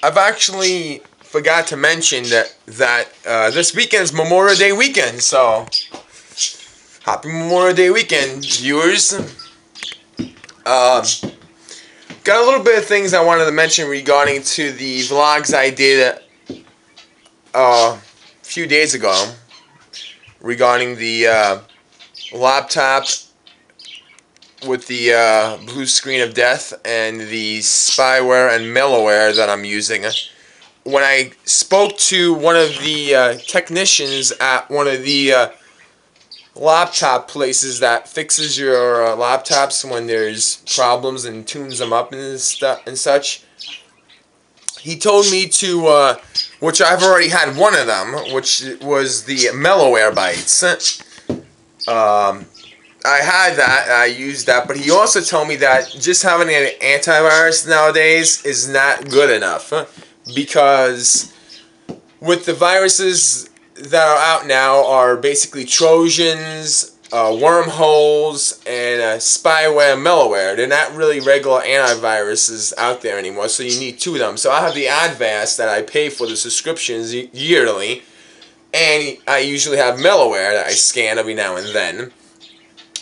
I've actually forgot to mention that this weekend is Memorial Day weekend, so happy Memorial Day weekend, viewers. Got a little bit of things I wanted to mention regarding to the vlogs I did a few days ago regarding the laptop with the blue screen of death and the spyware and malware that I'm using. When I spoke to one of the technicians at one of the laptop places that fixes your laptops when there's problems and tunes them up and such, he told me to, which I've already had one of them, which was the Malwarebytes. I had that, I used that, but he also told me that just having an antivirus nowadays is not good enough, because with the viruses that are out now are basically Trojans, wormholes, and spyware and malware. They're not really regular antiviruses out there anymore, so you need two of them. So I have the Advast that I pay for the subscriptions yearly, and I usually have malware that I scan every now and then.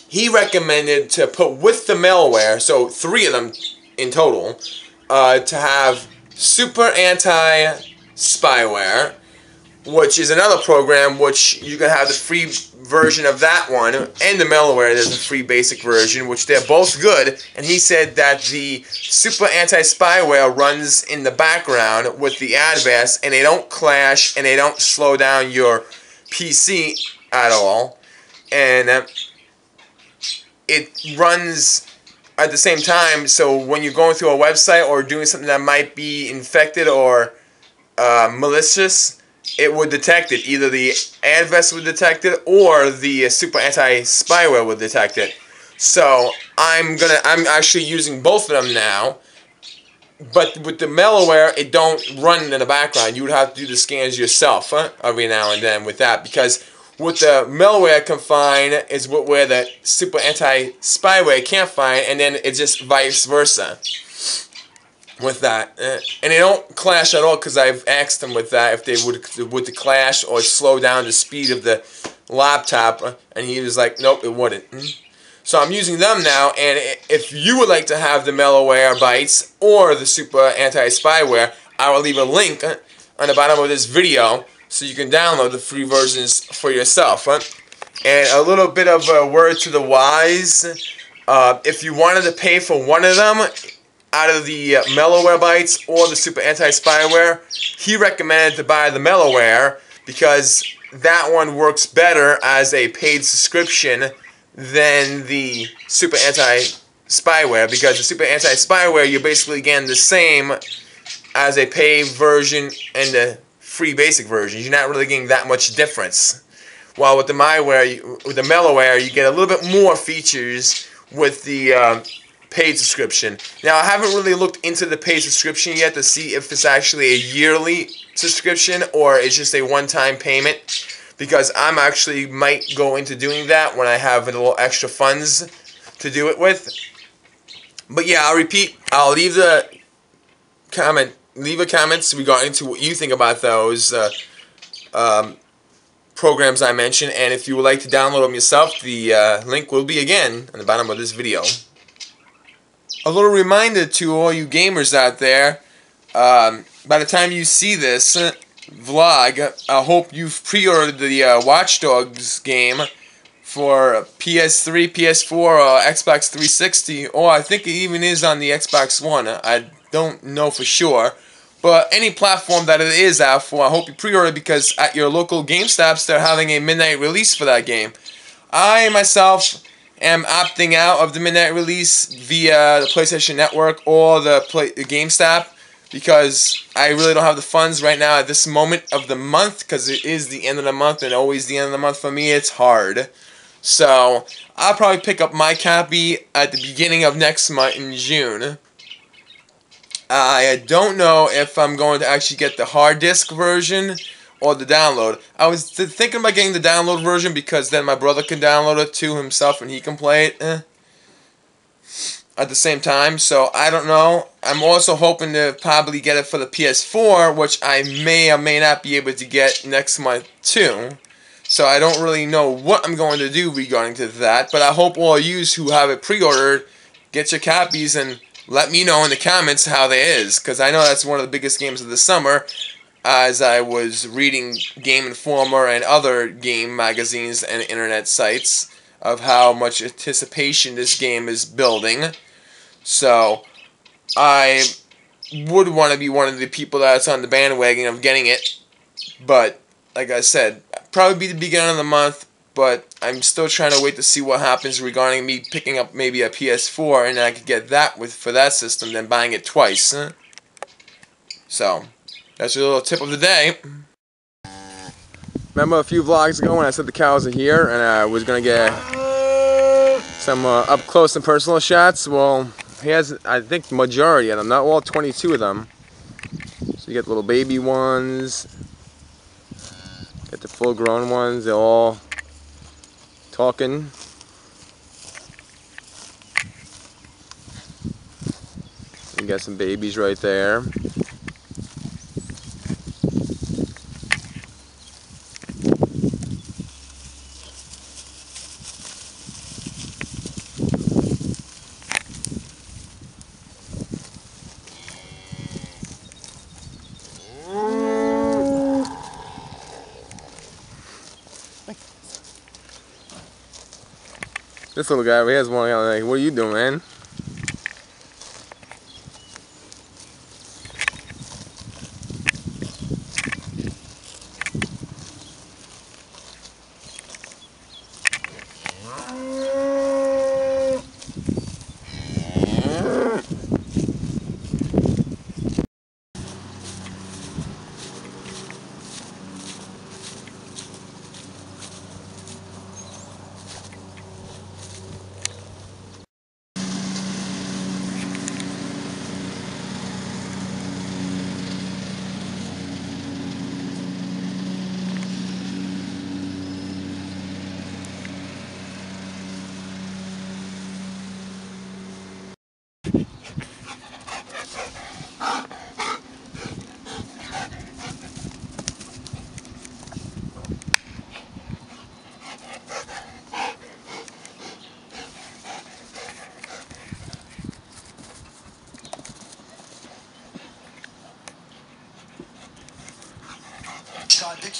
He recommended to put with the malware, so 3 of them in total, to have Super Anti-Spyware, which is another program which you can have the free version of that one, and the malware, there's a free basic version, which they're both good. And he said that the Super Anti-Spyware runs in the background with the Advast, and they don't clash, and they don't slow down your PC at all. And it runs at the same time, so when you're going through a website or doing something that might be infected or malicious, it would detect it. Either the Advast would detect it or the Super Anti-Spyware would detect it. So I'm actually using both of them now. But with the malware, it don't run in the background. You would have to do the scans yourself every now and then with that, because what the malware can find is where the Super Anti-Spyware can't find, and then it's just vice versa with that. And they don't clash at all, because I've asked them with that if they would clash or slow down the speed of the laptop, and he was like, nope, it wouldn't. So I'm using them now, and if you would like to have the Malwarebytes or the Super Anti-Spyware, I will leave a link on the bottom of this video so you can download the free versions for yourself. And a little bit of a word to the wise, if you wanted to pay for one of them out of the Malwarebytes or the Super Anti-Spyware, he recommended to buy the malware because that one works better as a paid subscription than the Super Anti-Spyware, because the Super Anti-Spyware, you're basically getting the same as a paid version and the free basic version. You're not really getting that much difference. While with the malware, you get a little bit more features with the paid subscription. Now, I haven't really looked into the paid subscription yet to see if it's actually a yearly subscription or it's just a one-time payment, because I'm actually might go into doing that when I have a little extra funds to do it with. But yeah, I'll repeat. I'll leave a comments regarding to what you think about those programs I mentioned, and if you would like to download them yourself, the link will be again on the bottom of this video. A little reminder to all you gamers out there, by the time you see this vlog, I hope you've pre-ordered the Watch Dogs game for PS3, PS4, or Xbox 360, or I think it even is on the Xbox One. I don't know for sure. But any platform that it is out for, I hope you pre-order, because at your local GameStops, they're having a midnight release for that game. I, myself, am opting out of the midnight release via the PlayStation Network or the GameStop, because I really don't have the funds right now at this moment of the month, because it is the end of the month, and always the end of the month for me, it's hard. So, I'll probably pick up my copy at the beginning of next month in June. I don't know if I'm going to actually get the hard disk version or the download. I was thinking about getting the download version because then my brother can download it to himself and he can play it at the same time. So I don't know. I'm also hoping to probably get it for the PS4, which I may or may not be able to get next month too. So I don't really know what I'm going to do regarding to that, but I hope all you who have it pre-ordered get your copies and let me know in the comments how they is, because I know that's one of the biggest games of the summer, as I was reading Game Informer and other game magazines and internet sites of how much anticipation this game is building. So I would want to be one of the people that's on the bandwagon of getting it, but like I said, probably be the beginning of the month, but I'm still trying to wait to see what happens regarding me picking up maybe a PS4, and I could get that for that system than buying it twice. So that's your little tip of the day. Remember a few vlogs ago when I said the cows are here and I was going to get some up close and personal shots? Well, he has, I think, the majority of them, not all 22 of them. So you get the little baby ones, get the full grown ones, they're all talking. You got some babies right there. This little guy, he has one like, what are you doing, man?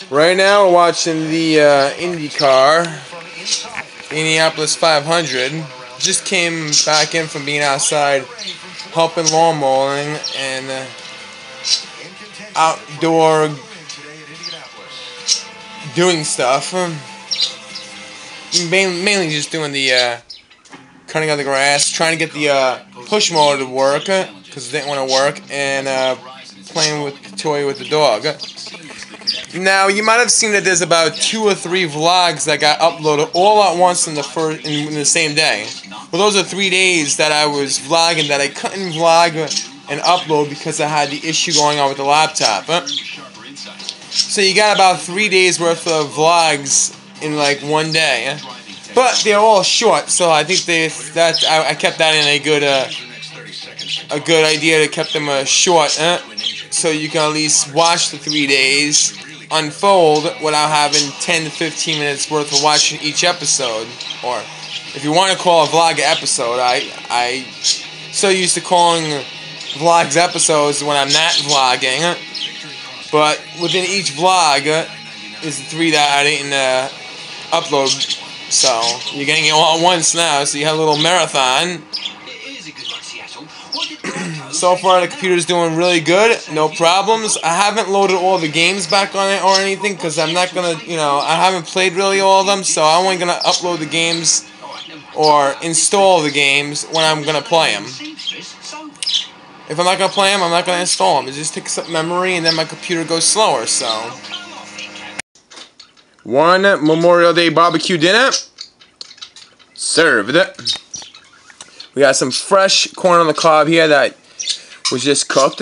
Right now we're watching the IndyCar, Indianapolis 500. Just came back in from being outside helping lawn mowing and outdoor doing stuff. Mainly just doing the cutting out the grass, trying to get the push mower to work because it didn't want to work, and playing with the toy with the dog. Now you might have seen that there's about 2 or 3 vlogs that got uploaded all at once in the same day. Well, those are 3 days that I was vlogging that I couldn't vlog and upload because I had the issue going on with the laptop. So you got about 3 days worth of vlogs in like one day. But they're all short, so I think I kept that in a good idea to keep them short, so you can at least watch the 3 days unfold without having 10 to 15 minutes worth of watching each episode. Or if you want to call a vlog an episode, I so used to calling vlogs episodes when I'm not vlogging. But within each vlog is the 3 that I didn't upload. So you're getting it all at once now, so you have a little marathon. So far the computer's doing really good, no problems. I haven't loaded all the games back on it or anything because I'm not gonna, I haven't played really all of them, so I'm only gonna upload the games or install the games when I'm gonna play them. If I'm not gonna play them, I'm not gonna install them. It just takes up memory and then my computer goes slower, so. One Memorial Day barbecue dinner served. We got some fresh corn on the cob here that was just cooked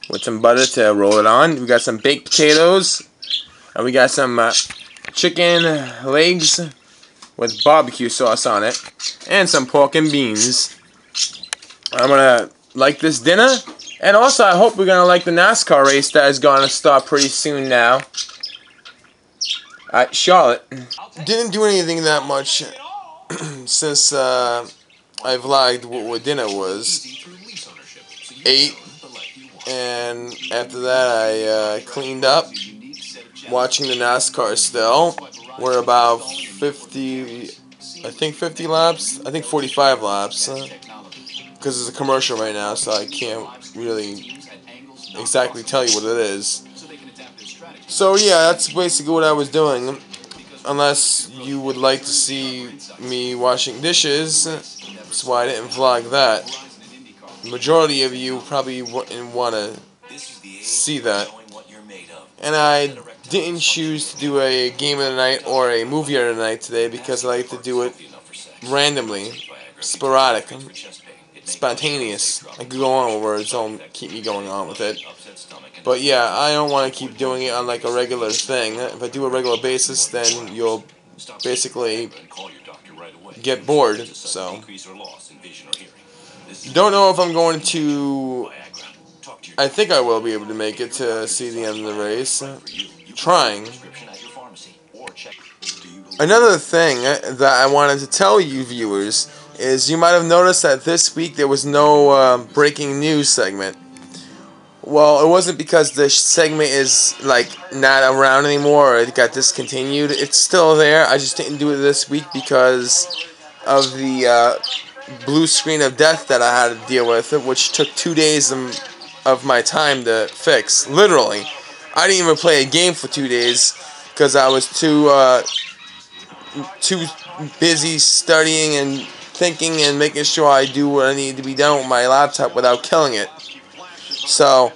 with some butter to roll it on. We got some baked potatoes, and we got some chicken legs with barbecue sauce on it, and some pork and beans. I'm gonna like this dinner. And also, I hope we're going to like the NASCAR race that is going to start pretty soon now. At Charlotte. Didn't do anything that much since I vlogged what dinner was. Ate, and after that I cleaned up, watching the NASCAR still. We're about 50, I think 50 laps, I think 45 laps, because it's a commercial right now, so I can't really exactly tell you what it is. So yeah, that's basically what I was doing. Unless you would like to see me washing dishes, that's why I didn't vlog that. The majority of you probably wouldn't want to see that. And I didn't choose to do a game of the night or a movie of the night today because I like to do it randomly, sporadic, spontaneous. I could go on with words, don't keep me going on with it. But yeah, I don't want to keep doing it on like a regular thing. If I do a regular basis, then you'll basically get bored. So, don't know if I'm going to. I think I will be able to make it to see the end of the race. Trying. Another thing that I wanted to tell you viewers is you might have noticed that this week there was no breaking news segment. Well, it wasn't because the segment is like not around anymore or it got discontinued. It's still there. I just didn't do it this week because of the blue screen of death that I had to deal with, which took 2 days of my time to fix. Literally, I didn't even play a game for 2 days because I was too busy studying and thinking and making sure I do what I need to be done with my laptop without killing it. So,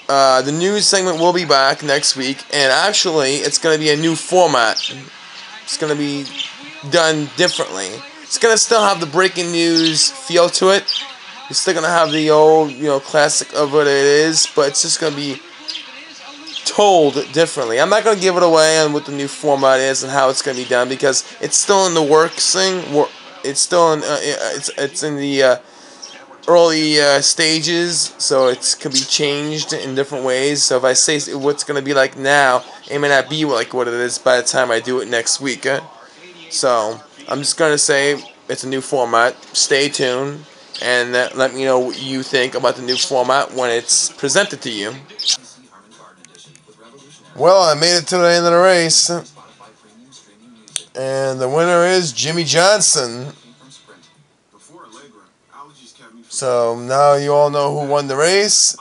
the news segment will be back next week, and actually, it's going to be a new format. It's going to be done differently. It's going to still have the breaking news feel to it. It's still going to have the old, classic of what it is, but it's just going to be told differently. I'm not going to give it away on what the new format is and how it's going to be done because it's still in the works thing. It's still in, it's in the early stages, so it could be changed in different ways. So if I say what's going to be like now, it may not be like what it is by the time I do it next week. So I'm just going to say it's a new format. Stay tuned and let me know what you think about the new format when it's presented to you. Well, I made it to the end of the race, and the winner is Jimmie Johnson. So now you all know who won the race.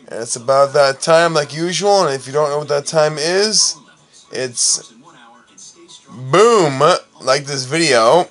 And it's about that time like usual. And if you don't know what that time is, it's boom, like this video.